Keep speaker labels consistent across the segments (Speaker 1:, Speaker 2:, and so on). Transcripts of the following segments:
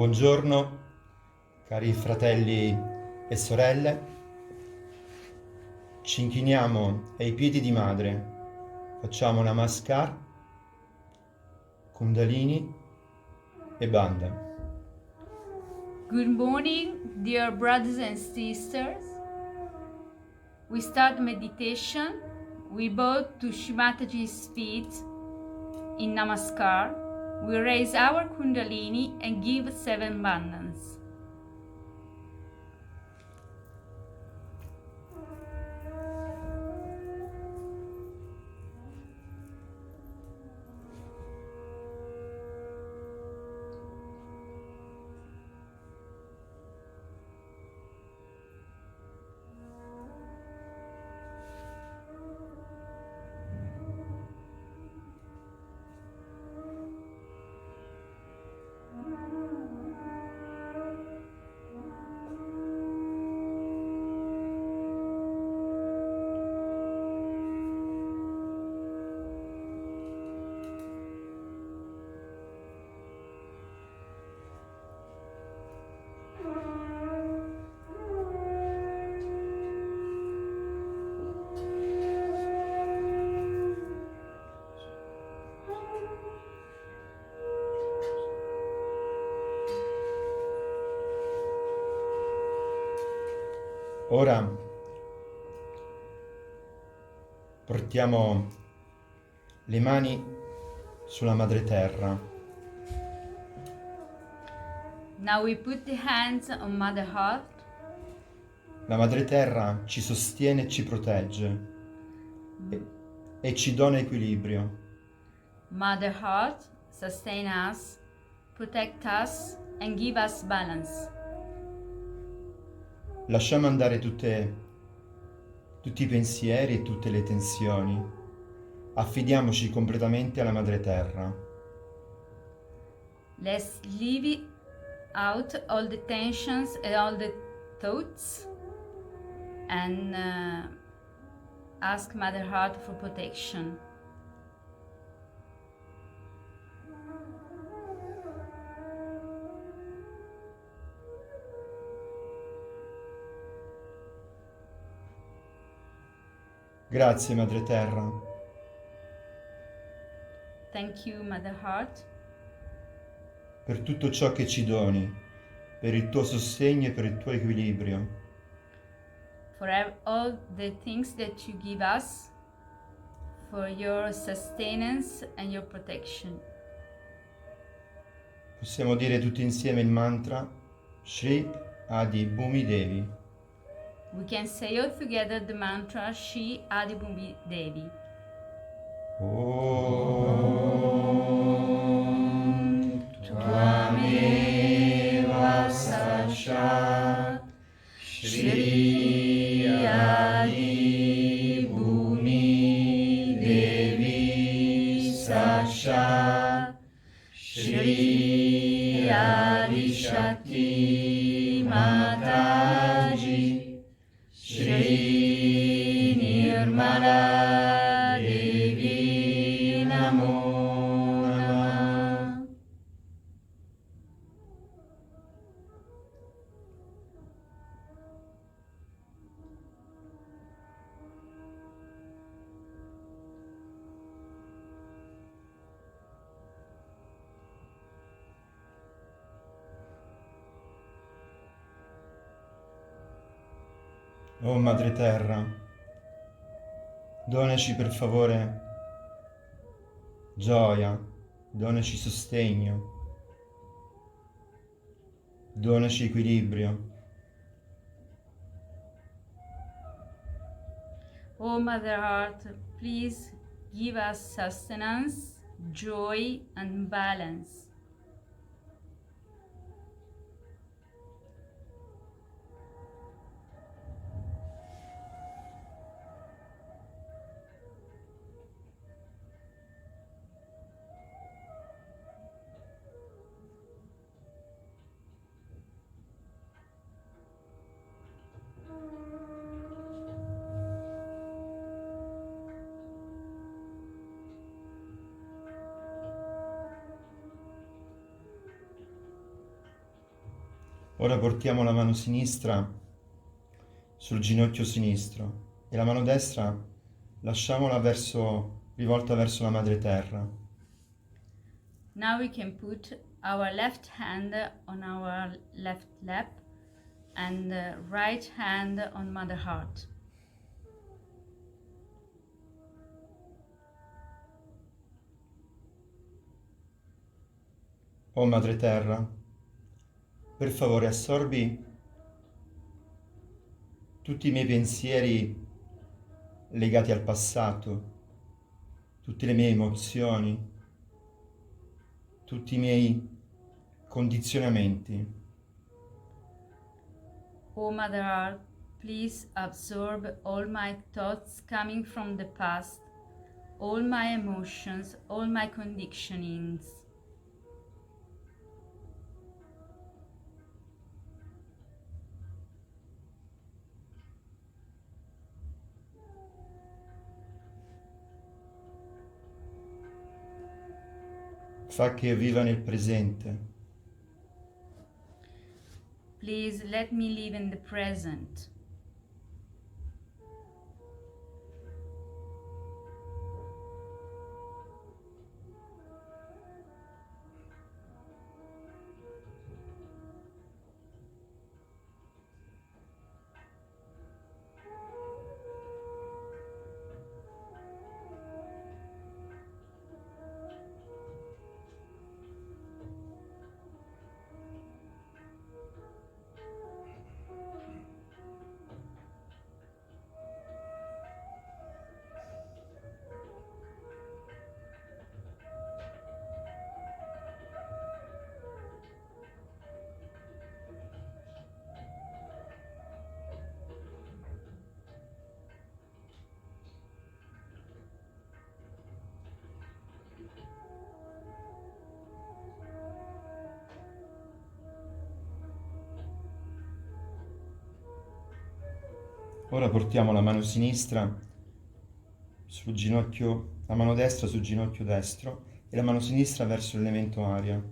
Speaker 1: Buongiorno cari fratelli e sorelle, ci inchiniamo ai piedi di madre, facciamo Namaskar, Kundalini e Bandha.
Speaker 2: Good morning, dear brothers and sisters. We start meditation. We bow to Shimataji's feet in Namaskar. We raise our Kundalini and give 7 bandhas.
Speaker 1: Ora portiamo le mani sulla madre terra.
Speaker 2: Now we put the hands on Mother Earth.
Speaker 1: La madre terra ci sostiene e ci protegge e ci dona equilibrio.
Speaker 2: Mother Earth, sustain us, protect us, and give us balance.
Speaker 1: Lasciamo andare tutti i pensieri e tutte le tensioni. Affidiamoci completamente alla madre terra.
Speaker 2: Let's leave out all the tensions and all the thoughts and ask Mother Earth for protection.
Speaker 1: Grazie madre terra.
Speaker 2: Thank you, Mother Earth,
Speaker 1: per tutto ciò che ci doni, per il tuo sostegno e per il tuo equilibrio.
Speaker 2: for all the things that you give us, for your sustenance and your protection.
Speaker 1: Possiamo dire tutti insieme il mantra Shri Adi Bhumi Devi.
Speaker 2: We can say all together the mantra Shri Adi Bhumi Devi.
Speaker 1: Om Tvameva Sashat Shri Adi Bhumi Devi Sashat Shri Adi Shakti Mataji Shri Nirmala Devi Namo Namah. Oh Madre Terra, donaci per favore gioia, donaci sostegno, donaci equilibrio.
Speaker 2: Oh Mother Earth, please give us sustenance, joy, and balance.
Speaker 1: Ora portiamo la mano sinistra sul ginocchio sinistro e la mano destra lasciamola rivolta verso la madre terra.
Speaker 2: Now we can put our left hand on our left lap and right hand on Mother Heart.
Speaker 1: Oh madre terra, per favore assorbi tutti i miei pensieri legati al passato, tutte le mie emozioni, tutti i miei condizionamenti.
Speaker 2: Oh Mother Earth, please absorb all my thoughts coming from the past, all my emotions, all my conditionings.
Speaker 1: Fa che io viva nel presente.
Speaker 2: Please let me live in the present.
Speaker 1: Ora portiamo la mano sinistra sul ginocchio, la mano destra sul ginocchio destro e la mano sinistra verso l'elemento aria.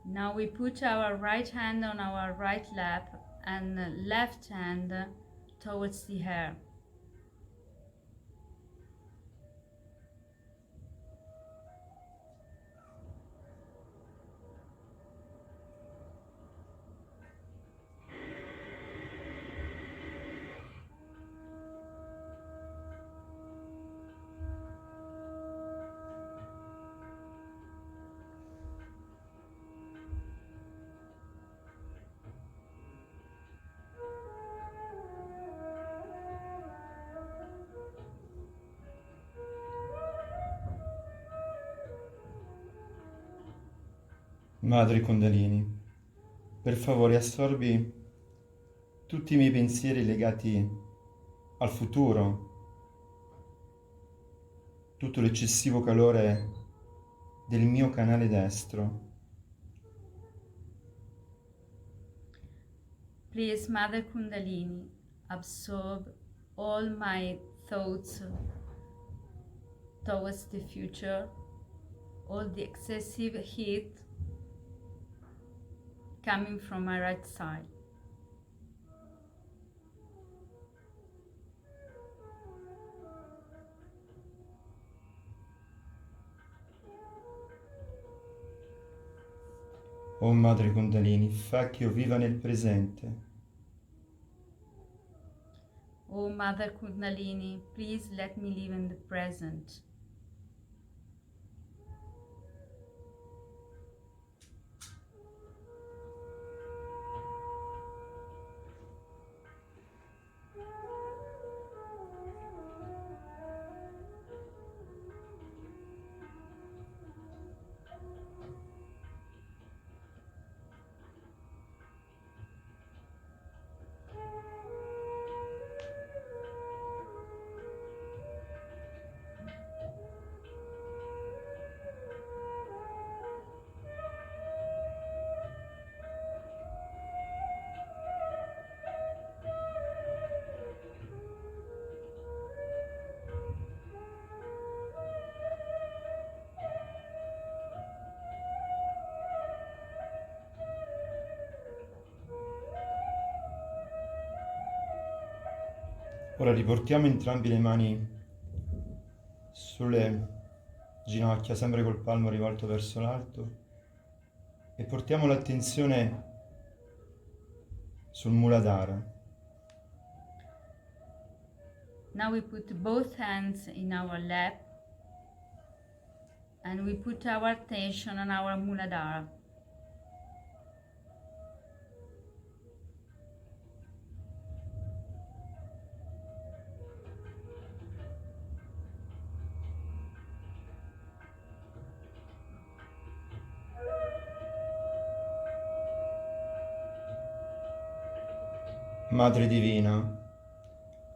Speaker 2: Now we put our right hand on our right lap and left hand towards the air.
Speaker 1: Madre Kundalini, per favore assorbi tutti i miei pensieri legati al futuro, tutto l'eccessivo calore del mio canale destro.
Speaker 2: Please, Mother Kundalini, absorb all my thoughts towards the future, all the excessive heat coming from my right side.
Speaker 1: Oh Madre Kundalini, fa che io viva nel presente.
Speaker 2: Oh Mother Kundalini, please let me live in the present.
Speaker 1: Ora riportiamo entrambe le mani sulle ginocchia, sempre col palmo rivolto verso l'alto, e portiamo l'attenzione sul Muladhara.
Speaker 2: Now we put both hands in our lap and we put our attention on our Muladhara.
Speaker 1: Madre Divina,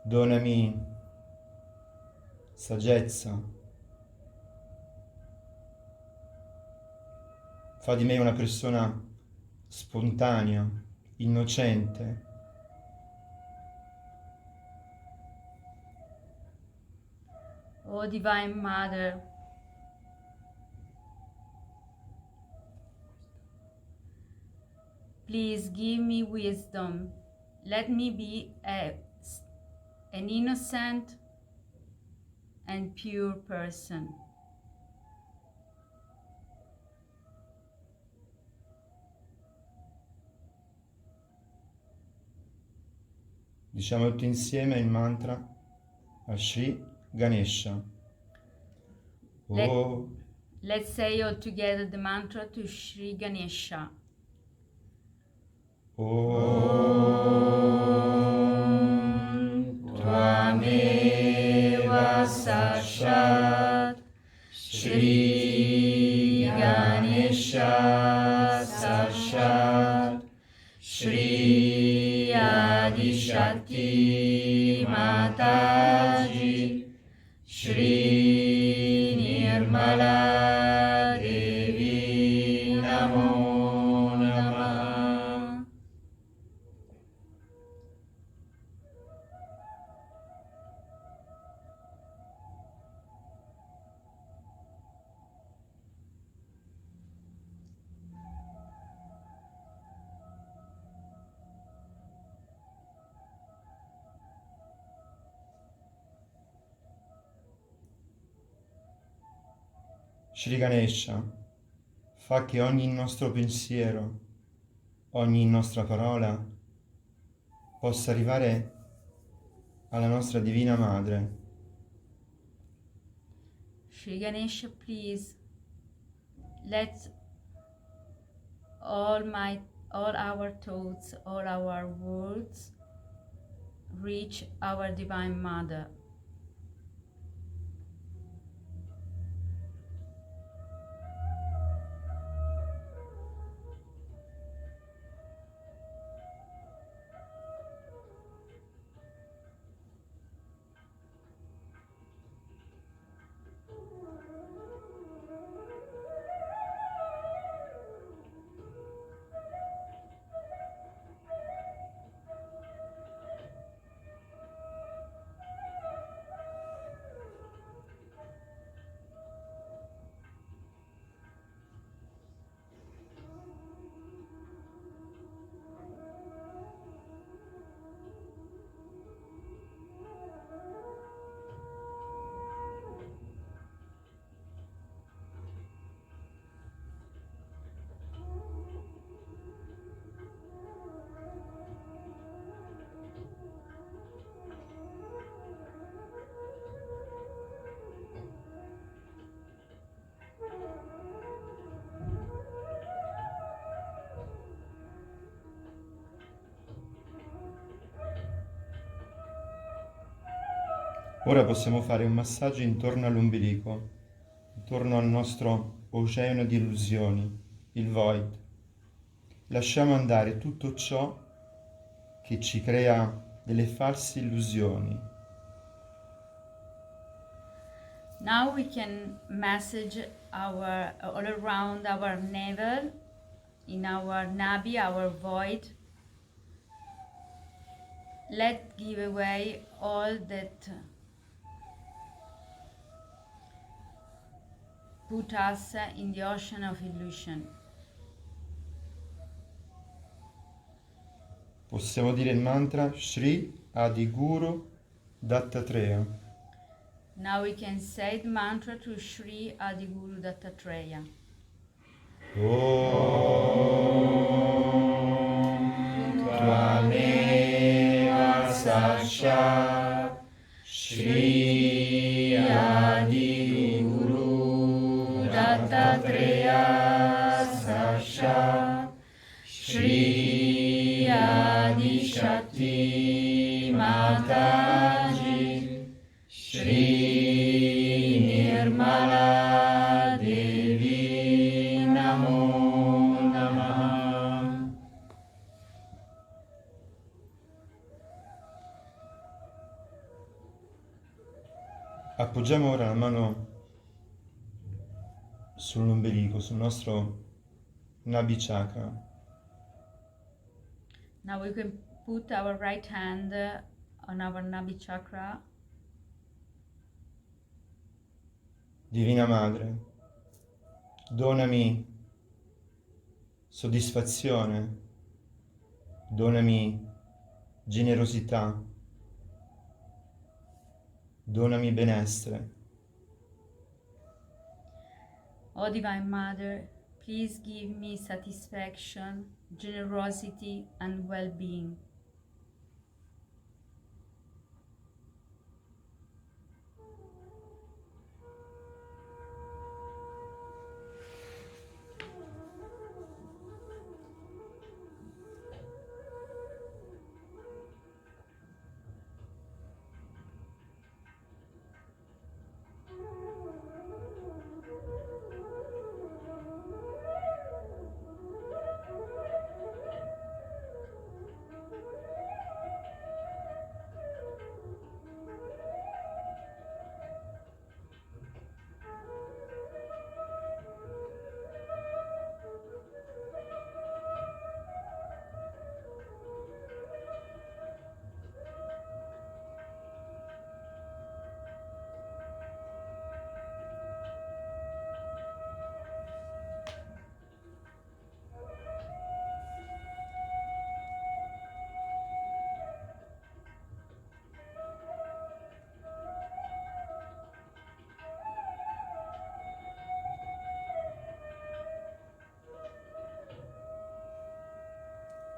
Speaker 1: donami saggezza, fa di me una persona spontanea, innocente.
Speaker 2: O Divine Mother, please give me wisdom. Let me be an innocent and pure person.
Speaker 1: Diciamo tutti insieme il mantra a Sri Ganesha.
Speaker 2: Let's say all together the mantra to Sri Ganesha. Om Tvameva Sashat Sri Ganesha Sashat Sri Adishakti Mataji Sri Nirmala Devi Namo Namaha.
Speaker 1: Sri Ganesha, fa che ogni nostro pensiero, ogni nostra parola possa arrivare alla nostra Divina Madre.
Speaker 2: Sri Ganesha, please let all our thoughts, all our words reach our Divine Mother.
Speaker 1: Ora possiamo fare un massaggio intorno all'ombelico, intorno al nostro oceano di illusioni, il void. Lasciamo andare tutto ciò che ci crea delle false illusioni.
Speaker 2: Now we can massage all around our navel, in our nabi, our void. Let's give away all that put us in the ocean of illusion.
Speaker 1: Possiamo dire il mantra Shri Adiguru Dattatreya.
Speaker 2: Now we can say the mantra to Sri Adiguru Dattatreya.
Speaker 1: Tvameva Sasha Shri Adiguru Dattatreya Sasha Shri Adishakti Mataji Shri Nirmala Devi Namo Namaha. Appoggiamo ora la mano sull'ombelico, sul nostro Nabi Chakra.
Speaker 2: Now we can put our right hand on our Nabi Chakra.
Speaker 1: Divina Madre, donami soddisfazione, donami generosità, donami benessere.
Speaker 2: O Divine Mother, please give me satisfaction, generosity, and well-being.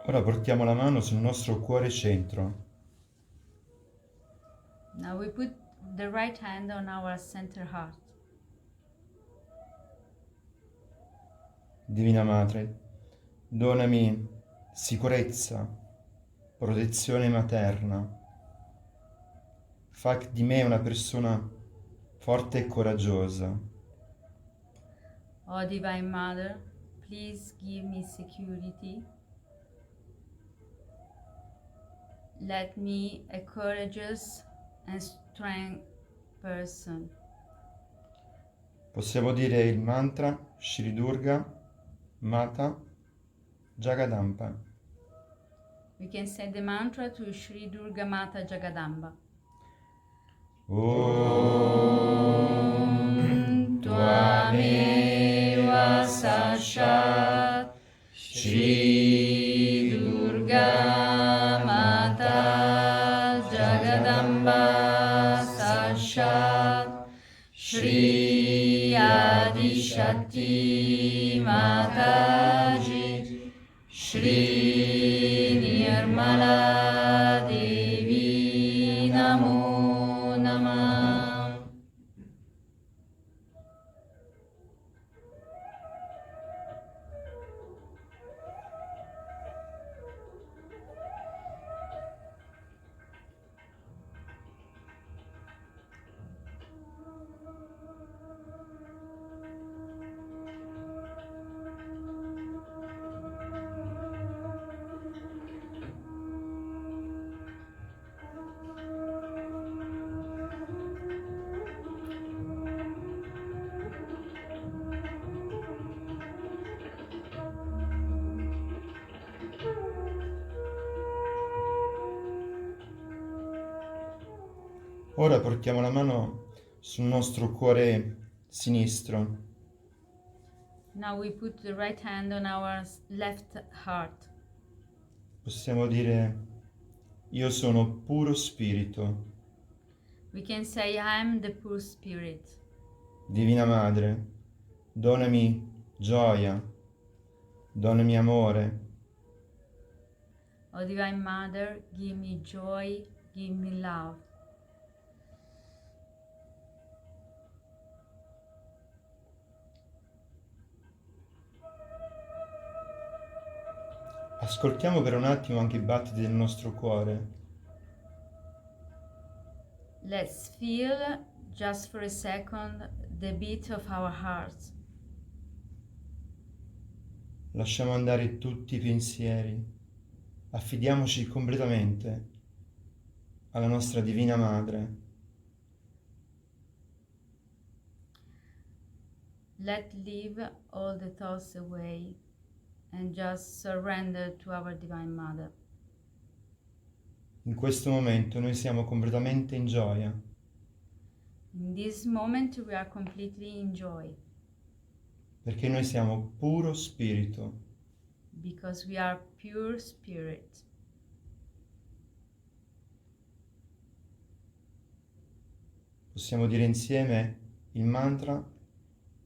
Speaker 1: Ora portiamo la mano sul nostro cuore centro.
Speaker 2: Now we put the right hand on our center heart.
Speaker 1: Divina Madre, donami sicurezza, protezione materna. Fa di me una persona forte e coraggiosa.
Speaker 2: O Divine Mother, please give me security. Let me a courageous and strong person.
Speaker 1: Possiamo dire il mantra Shri Durga Mata Jagadamba.
Speaker 2: We can say the mantra to Sri Durga Mata Jagadamba.
Speaker 1: Om Tvameva Sasha Shri Durga Mata Jagadamba Sasha Shri Adishakti Mataji Shri Nirmala Devi Namo Namaha. Ora portiamo la mano sul nostro cuore sinistro.
Speaker 2: Now we put the right hand on our left heart.
Speaker 1: Possiamo dire: io sono puro spirito,
Speaker 2: We can say, I am the pure spirit.
Speaker 1: Divina Madre, donami gioia, donami amore.
Speaker 2: O Divine Mother, give me joy, give me love.
Speaker 1: Ascoltiamo per un attimo anche i battiti del nostro cuore.
Speaker 2: Let's feel, just for a second, the beat of our hearts.
Speaker 1: Lasciamo andare tutti i pensieri. Affidiamoci completamente alla nostra Divina Madre.
Speaker 2: Let leave all the thoughts away and just surrender to our Divine Mother.
Speaker 1: In questo momento noi siamo completamente in gioia.
Speaker 2: In this moment we are completely in joy.
Speaker 1: Perché noi siamo puro spirito.
Speaker 2: Because we are pure spirit.
Speaker 1: Possiamo dire insieme il mantra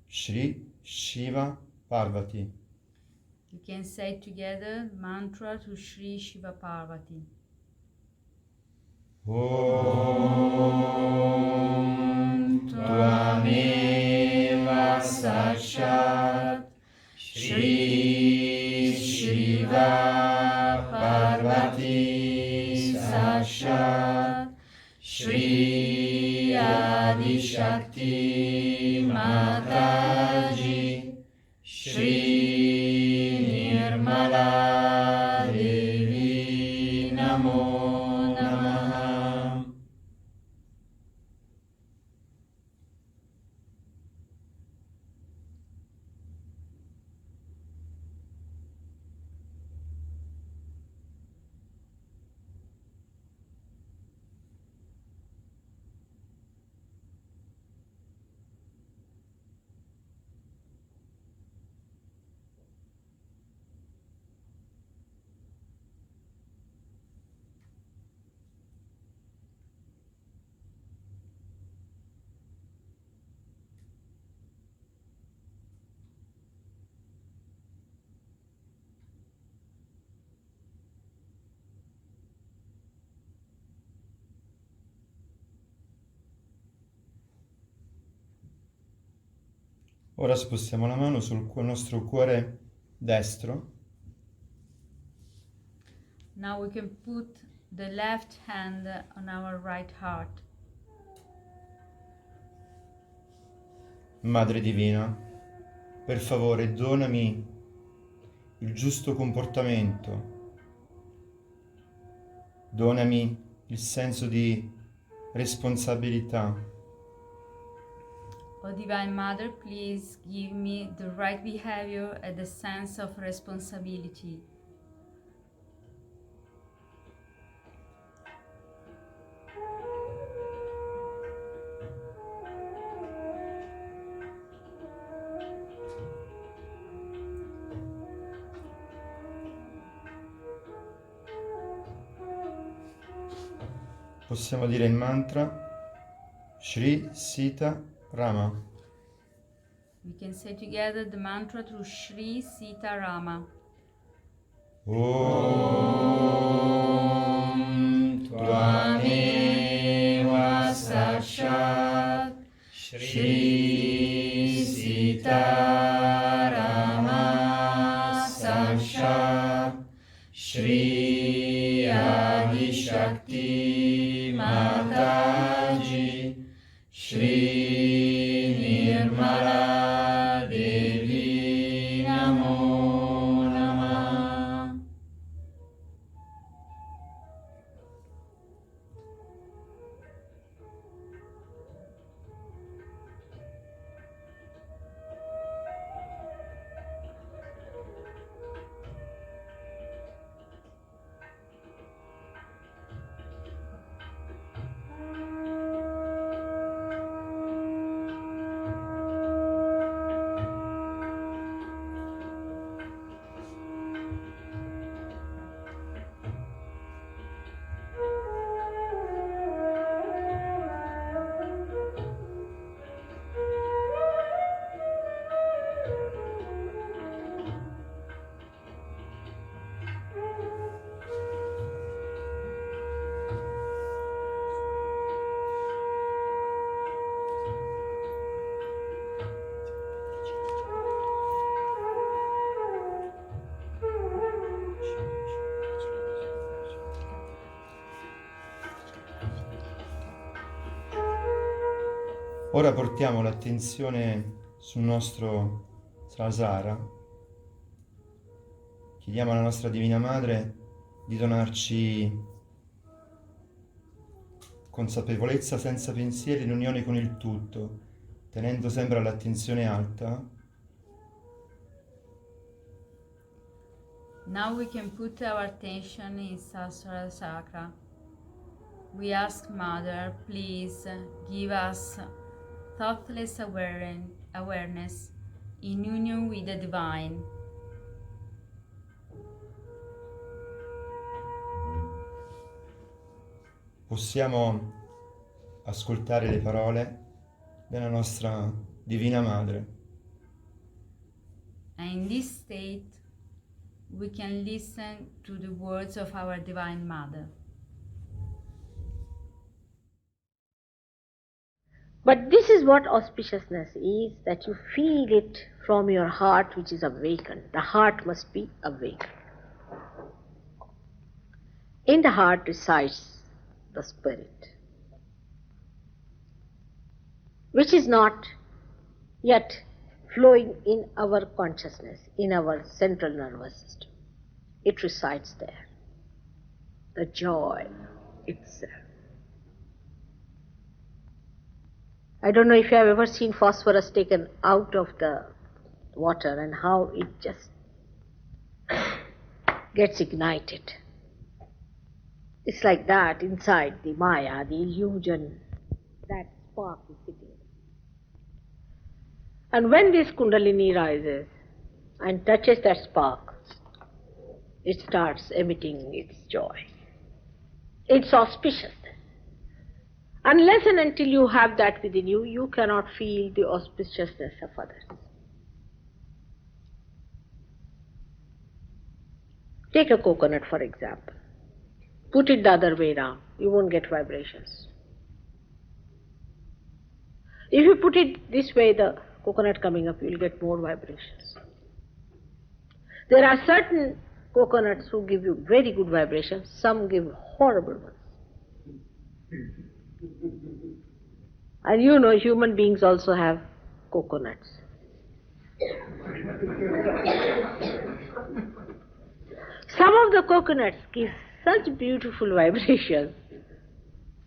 Speaker 1: Shri Shiva Parvati.
Speaker 2: You can say together the mantra to Sri Shiva Parvati.
Speaker 1: Om Tvameva Sashat Shri Shiva Parvati Sashat Shri Adi Shakti Mataji Shri Nirmala Devi Namo Namaha. Ora spostiamo la mano sul nostro cuore destro.
Speaker 2: Now we can put the left hand on our right heart.
Speaker 1: Madre Divina, per favore donami il giusto comportamento, donami il senso di responsabilità.
Speaker 2: O Divine Mother, please give me the right behavior and the sense of responsibility.
Speaker 1: Possiamo dire il mantra Shri Sita Rama.
Speaker 2: We can say together the mantra to Sri Sita Rama.
Speaker 1: Om Tvameva Sashat Shri Sita Rama Sashat Shri Adi Shakti Mataji Shri Nirmala Devi Namo Namaha. Ora portiamo l'attenzione sul nostro Sahasrara. Chiediamo alla nostra Divina Madre di donarci consapevolezza senza pensieri in unione con il tutto, tenendo sempre l'attenzione alta.
Speaker 2: Now we can put our attention in Sahasrara Chakra. We ask Mother, please give us thoughtless awareness in union with the Divine.
Speaker 1: Possiamo ascoltare le parole della nostra Divina Madre.
Speaker 2: And in this state, we can listen to the words of our Divine Mother.
Speaker 3: But this is what auspiciousness is, that you feel it from your heart which is awakened. The heart must be awakened. In the heart resides the spirit, which is not yet flowing in our consciousness, in our central nervous system. It resides there. The joy itself. I don't know if you have ever seen phosphorus taken out of the water and how it just gets ignited. It's like that inside the Maya, the illusion, that spark is sitting. And when this Kundalini rises and touches that spark, it starts emitting its joy. It's auspiciousness. Unless and until you have that within you, you cannot feel the auspiciousness of others. Take a coconut, for example. Put it the other way around, you won't get vibrations. If you put it this way, the coconut coming up, you'll get more vibrations. There are certain coconuts who give you very good vibrations, some give horrible ones. And you know, human beings also have coconuts. Some of the coconuts give such beautiful vibrations,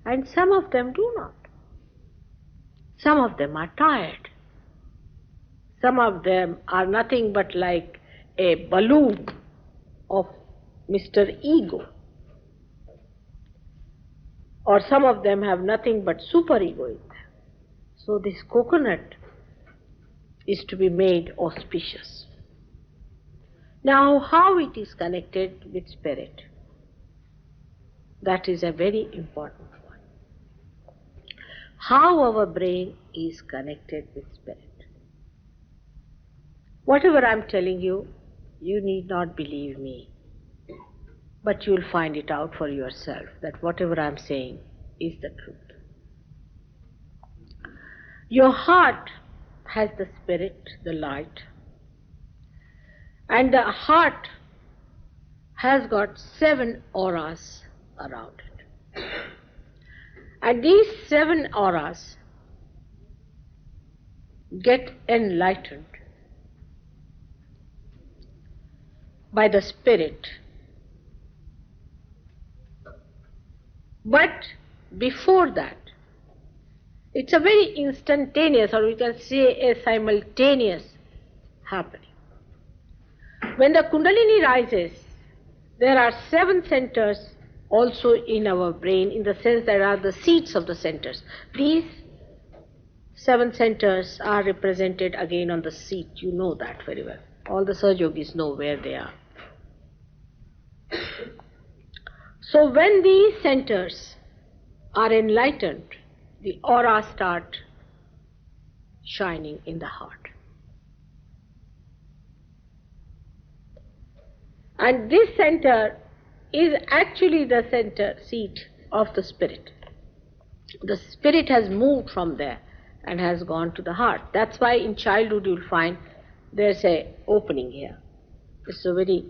Speaker 3: and some of them do not. Some of them are tired. Some of them are nothing but like a balloon of Mr. Ego. Or some of them have nothing but superego in them. So this coconut is to be made auspicious. Now, how it is connected with spirit? That is a very important one. How our brain is connected with spirit. Whatever I am telling you, you need not believe me. But you will find it out for yourself that whatever I am saying is the truth. Your heart has the spirit, the light, and the heart has got 7 auras around it. And these 7 auras get enlightened by the spirit. But before that, it's a very instantaneous, or we can say a simultaneous happening. When the Kundalini rises, there are 7 centers also in our brain, in the sense there are the seats of the centers. These 7 centers are represented again on the seat. You know that very well. All the Sahaja Yogis know where they are. So when these centers are enlightened, the auras start shining in the heart. And this center is actually the center seat of the spirit. The spirit has moved from there and has gone to the heart. That's why in childhood you'll find there's a opening here. It's a very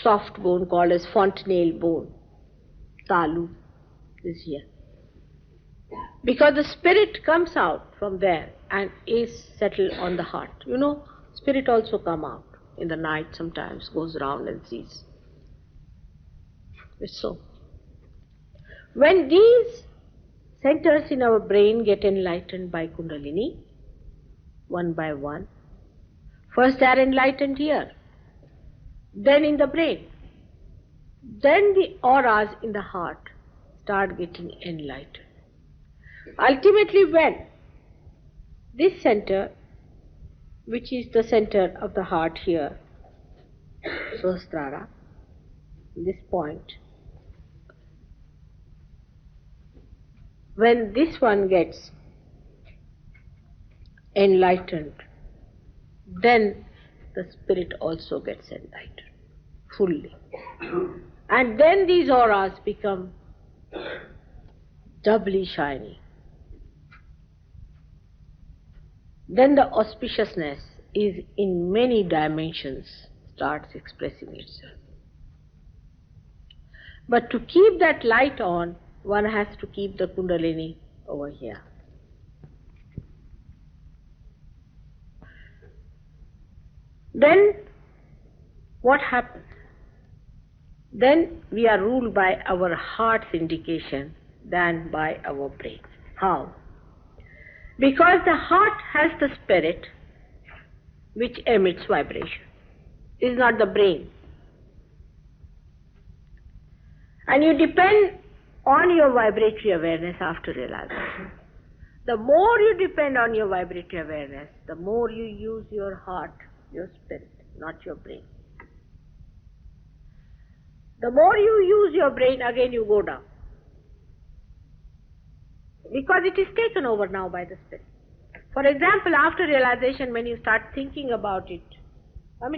Speaker 3: soft bone called as fontanelle bone. Talu is here. Because the spirit comes out from there and is settled on the heart. You know, spirit also come out in the night sometimes, goes around and sees. It's so. When these centers in our brain get enlightened by Kundalini, one by one, first they are enlightened here, then in the brain, then the auras in the heart start getting enlightened. Ultimately, when this center, which is the center of the heart here, Sahasrara, this point, when this one gets enlightened, then the spirit also gets enlightened fully. And then these auras become doubly shiny. Then the auspiciousness is in many dimensions starts expressing itself. But to keep that light on, one has to keep the Kundalini over here. Then what happens? Then we are ruled by our heart's indication than by our brain. How? Because the heart has the spirit which emits vibration. It is not the brain. And you depend on your vibratory awareness after realization. The more you depend on your vibratory awareness, the more you use your heart, your spirit, not your brain. The more you use your brain, again you go down. Because it is taken over now by the spirit. For example, after realization, when you start thinking about it,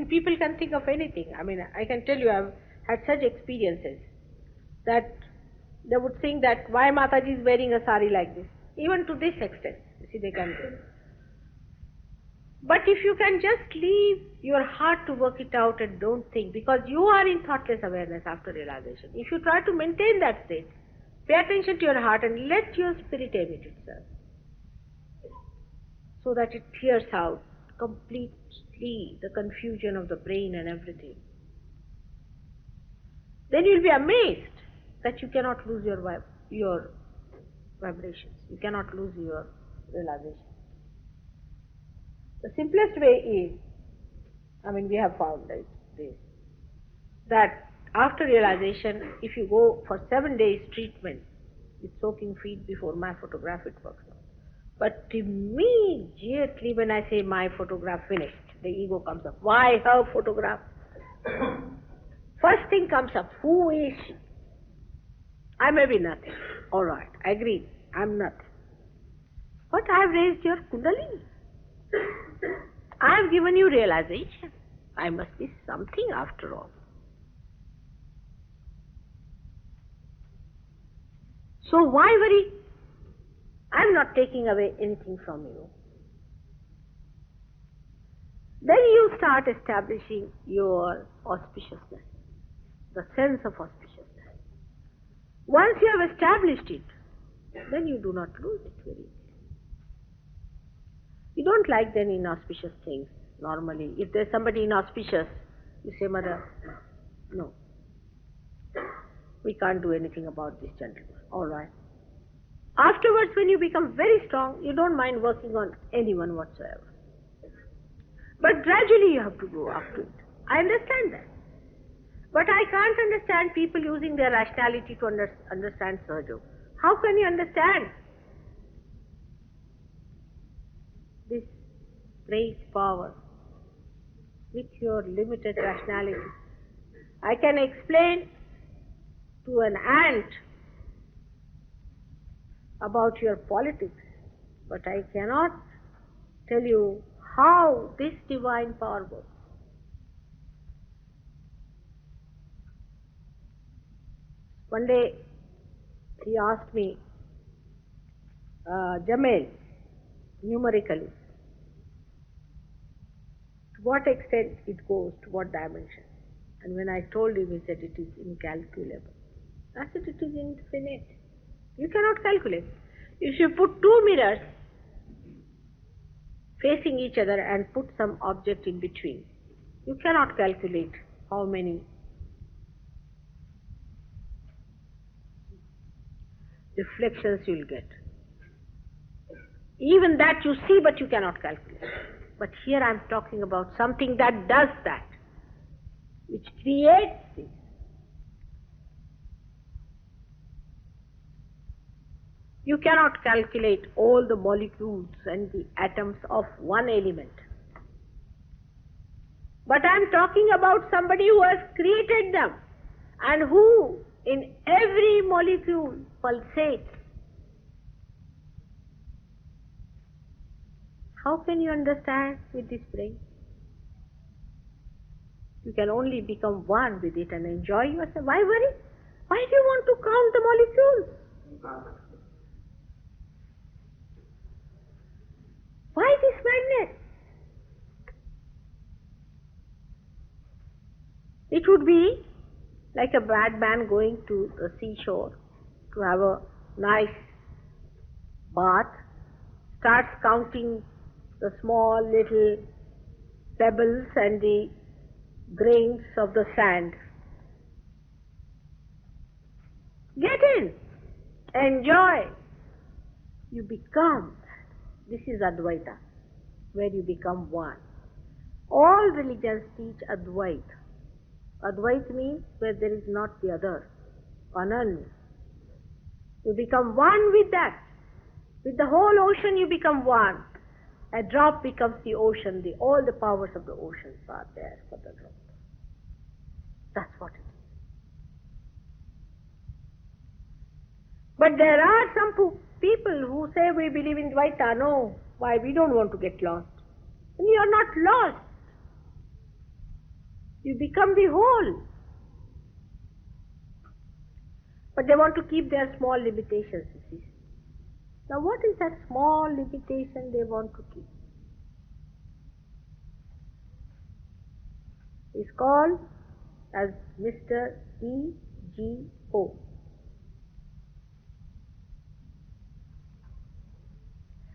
Speaker 3: people can think of anything. I can tell you, I've had such experiences that they would think that why Mataji is wearing a sari like this. Even to this extent, you see, they can do. But if you can just leave your heart to work it out and don't think, because you are in thoughtless awareness after realization. If you try to maintain that state, pay attention to your heart and let your spirit emit itself, so that it clears out completely the confusion of the brain and everything. Then you'll be amazed that you cannot lose your vibrations. You cannot lose your realization. The simplest way is, we have found this, that after realization, if you go for 7 days treatment with soaking feet before my photograph, it works out. But immediately when I say my photograph finished, the ego comes up. Why her photograph? First thing comes up, who is she? I may be nothing. Alright, agreed, I'm nothing. But I've raised your Kundalini. I've given you realization. I must be something after all. So why worry? I'm not taking away anything from you. Then you start establishing your auspiciousness, the sense of auspiciousness. Once you have established it, then you do not lose it very easily. You don't like then inauspicious things normally. If there's somebody inauspicious, you say, Mother, no, we can't do anything about this gentleman. All right. Afterwards, when you become very strong, you don't mind working on anyone whatsoever. But gradually you have to go up to it. I understand that. But I can't understand people using their rationality to understand Sahaja. How can you understand this great power with your limited rationality? I can explain to an ant about your politics, but I cannot tell you how this divine power works. One day he asked me, Jamel, numerically, to what extent it goes, to what dimension? And when I told him, he said it is incalculable. I said it is infinite. You cannot calculate. If you put two mirrors facing each other and put some object in between, you cannot calculate how many reflections you will get. Even that you see, but you cannot calculate. But here I am talking about something that does that, which creates this. You cannot calculate all the molecules and the atoms of one element. But I am talking about somebody who has created them and who in every molecule pulsates. How can you understand with this brain? You can only become one with it and enjoy yourself. Why worry? Why do you want to count the molecules? Why this madness? It would be like a bad man going to the seashore to have a nice bath, starts counting the small little pebbles and the grains of the sand. Get in, enjoy. You become. This is Advaita, where you become one. All religions teach Advaita. Advaita means where there is not the other, Ananya. You become one with that. With the whole ocean you become one. A drop becomes the ocean. All the powers of the oceans are there for the drop. That's what it is. But there are some people who say we believe in Dvaita. No, why? We don't want to get lost. And you are not lost. You become the whole. But they want to keep their small limitations, you see. Now what is that small limitation they want to keep? It's called as Mr. E.G.O.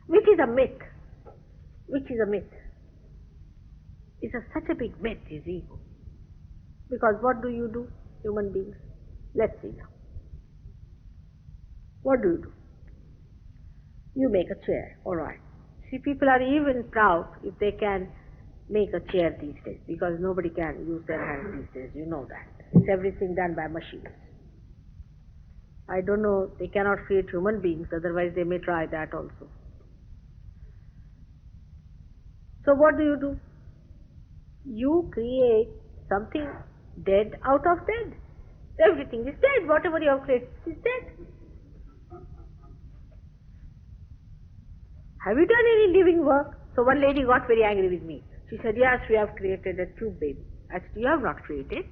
Speaker 3: Which is a myth. Which is a myth. It's such a big myth, is ego. Because what do you do, human beings? Let's see now. What do? You make a chair, all right. See, people are even proud if they can make a chair these days, because nobody can use their hands these days, you know that. It's everything done by machines. I don't know, they cannot create human beings, otherwise they may try that also. So what do? You create something dead out of dead. Everything is dead. Whatever you have created is dead. Have you done any living work? So one lady got very angry with me. She said, yes, we have created a tube baby. I said, you have not created.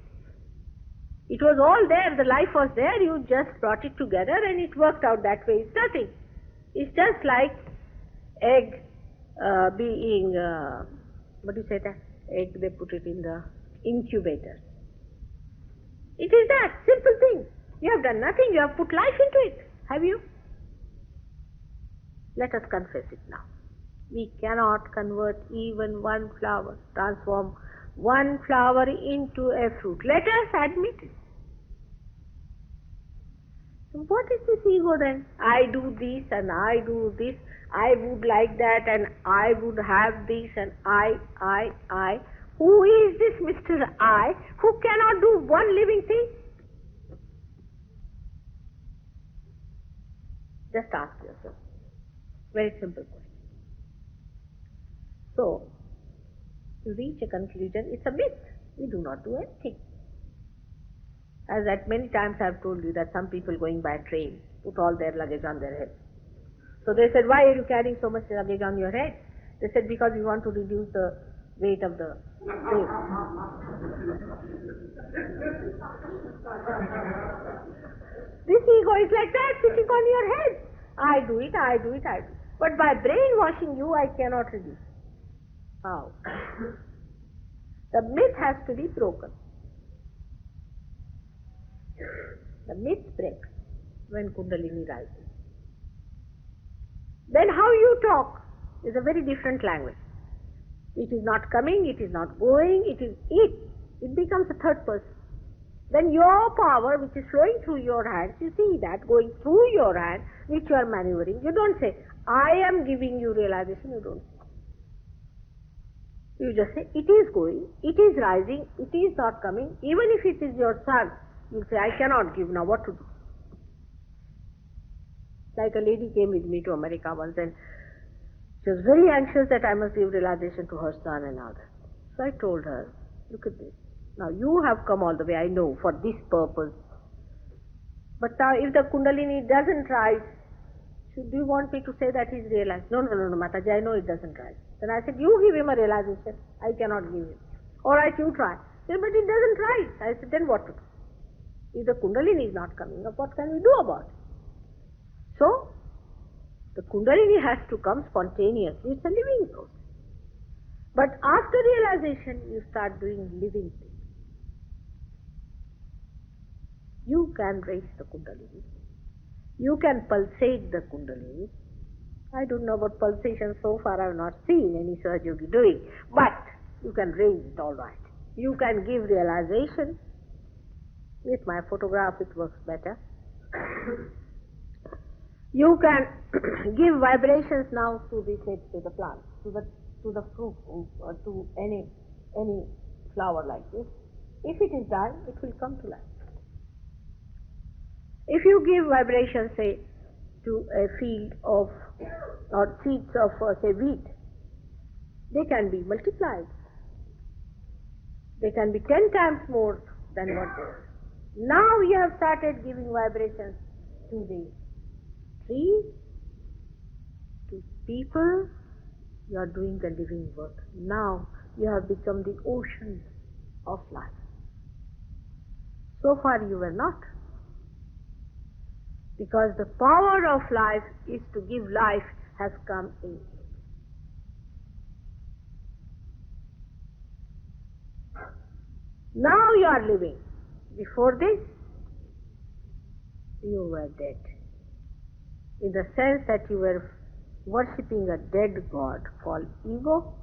Speaker 3: It was all there. The life was there. You just brought it together and it worked out that way. It's nothing. It's just like egg being, what do you say that? Egg, they put it in the incubator. It is that simple thing. You have done nothing. You have put life into it. Have you? Let us confess it now. We cannot convert even one flower, transform one flower into a fruit. Let us admit it. So what is this ego then? I do this and I do this. I would like that and I would have this and I. Who is this Mr. I who cannot do one living thing? Just ask yourself. Very simple question. So, to reach a conclusion, it's a myth. We do not do anything. As that many times I have told you that some people going by train put all their luggage on their head. So they said, why are you carrying so much luggage on your head? They said, because we want to reduce the weight of the train. This ego is like that, sitting on your head. I do it. But by brainwashing you, I cannot reduce. How? The myth has to be broken. The myth breaks when Kundalini rises. then how you talk is a very different language. It is not coming, it is not going, it is it. It becomes a third person. Then your power which is flowing through your hands, you see that going through your hand which you are maneuvering. You don't say, I am giving you realization, you don't say. You just say, it is going, it is rising, it is not coming. Even if it is your son, you say, I cannot give now, what to do? Like a lady came with me to America once and she was very anxious that I must give realization to her son and all that. So I told her, look at this. Now you have come all the way, I know, for this purpose. But now if the Kundalini doesn't rise, do you want me to say that he's realized? No, Mataji, I know it doesn't rise. Then I said, you give him a realization, I cannot give him. Alright, you try. He said, but it doesn't rise. I said, then what to do? If the Kundalini is not coming up, what can we do about it? So, the Kundalini has to come spontaneously. It's a living process. But after realization, you start doing living things. You can raise the Kundalini. You can pulsate the Kundalini. I don't know about pulsation so far. I have not seen any Sahaja Yogi doing. But you can raise it all right. You can give realization. With my photograph it works better. You can give vibrations now to the plant, to the fruit, or to any flower like this. If it is done, it will come to life. If you give vibrations, say, to a field of, or seeds of, say, wheat, they can be multiplied. They can be 10 times more than what they are. Now you have started giving vibrations to the trees, to people. You are doing the living work. Now you have become the ocean of life. So far you were not. Because the power of life is to give life has come in. Now you are living. Before this, you were dead. In the sense that you were worshipping a dead God called ego.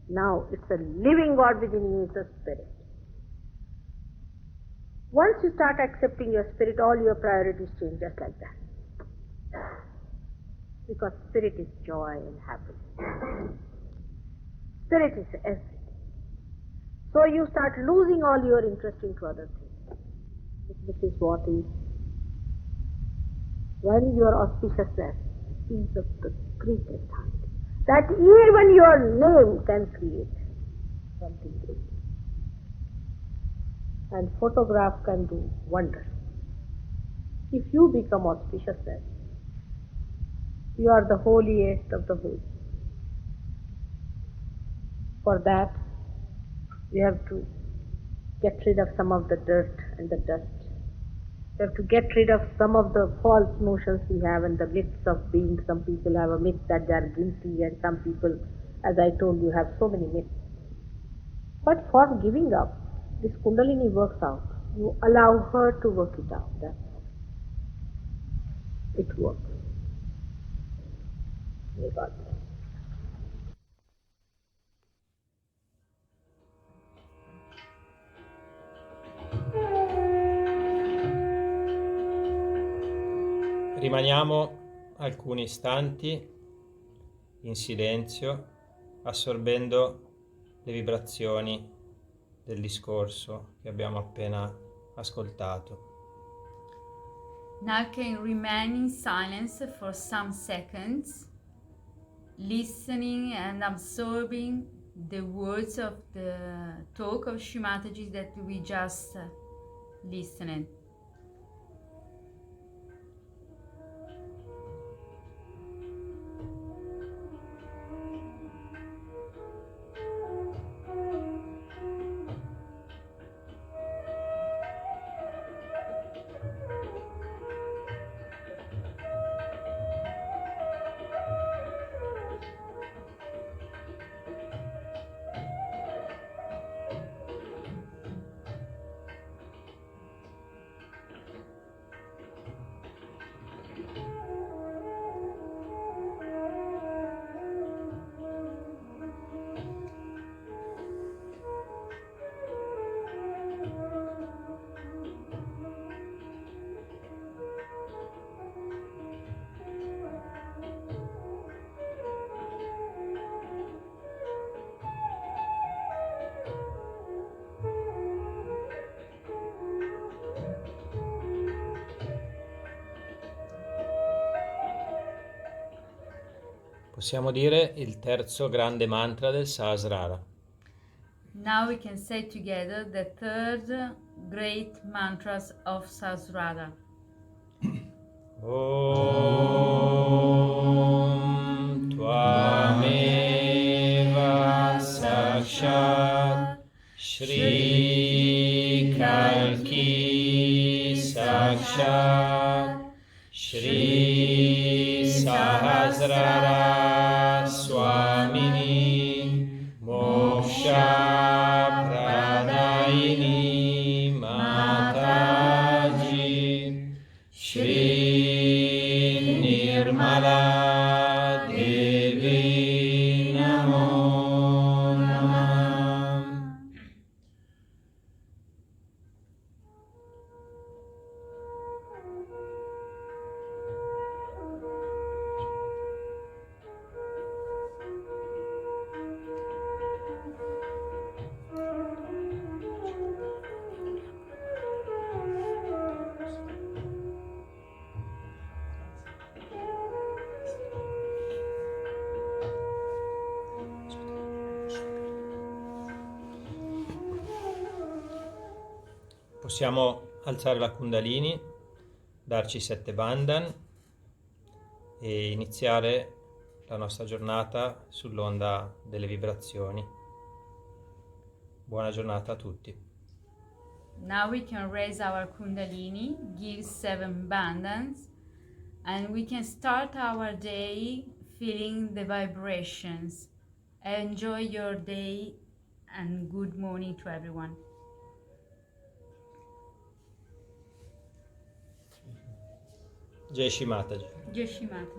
Speaker 3: Now it's a living God within you, it's a spirit. Once you start accepting your spirit, all your priorities change just like that. Because spirit is joy and happiness. Spirit is everything. So you start losing all your interest into other things. This is what is. When your auspiciousness is of the greatest height, that even your name can create something great. And photograph can do wonders. If you become auspiciousness, you are the holiest of the holy. For that, you have to get rid of some of the dirt and the dust. You have to get rid of some of the false notions we have and the myths of being. Some people have a myth that they are guilty, and some people, as I told you, have so many myths. But for giving up, this Kundalini works out. You allow her to work it out. That's all. It works. May God bless.
Speaker 4: Rimaniamo alcuni istanti in silenzio, assorbendo le vibrazioni del discorso che abbiamo appena ascoltato.
Speaker 2: Now can remain in silence for some seconds, listening and absorbing the words of the talk of Shrimataji that we just listened.
Speaker 4: Possiamo dire il terzo grande mantra del Sahasrara.
Speaker 2: Now we can say together the third great mantras of Sahasrara.
Speaker 4: Om Tvameva Sakshat Shri Kalki Sakshat Shri Sahasrara Swamini Moksha Pradayini Mataji Shri Nirmala Devi Namo Namah. Possiamo alzare la Kundalini, darci 7 bandhan e iniziare la nostra giornata sull'onda delle vibrazioni. Buona giornata a tutti.
Speaker 2: Now we can raise our Kundalini, give 7 bandhans, and we can start our day feeling the vibrations. Enjoy your day and good morning to everyone.
Speaker 4: Jai Shri Mataji.
Speaker 2: Jai Shri Mata.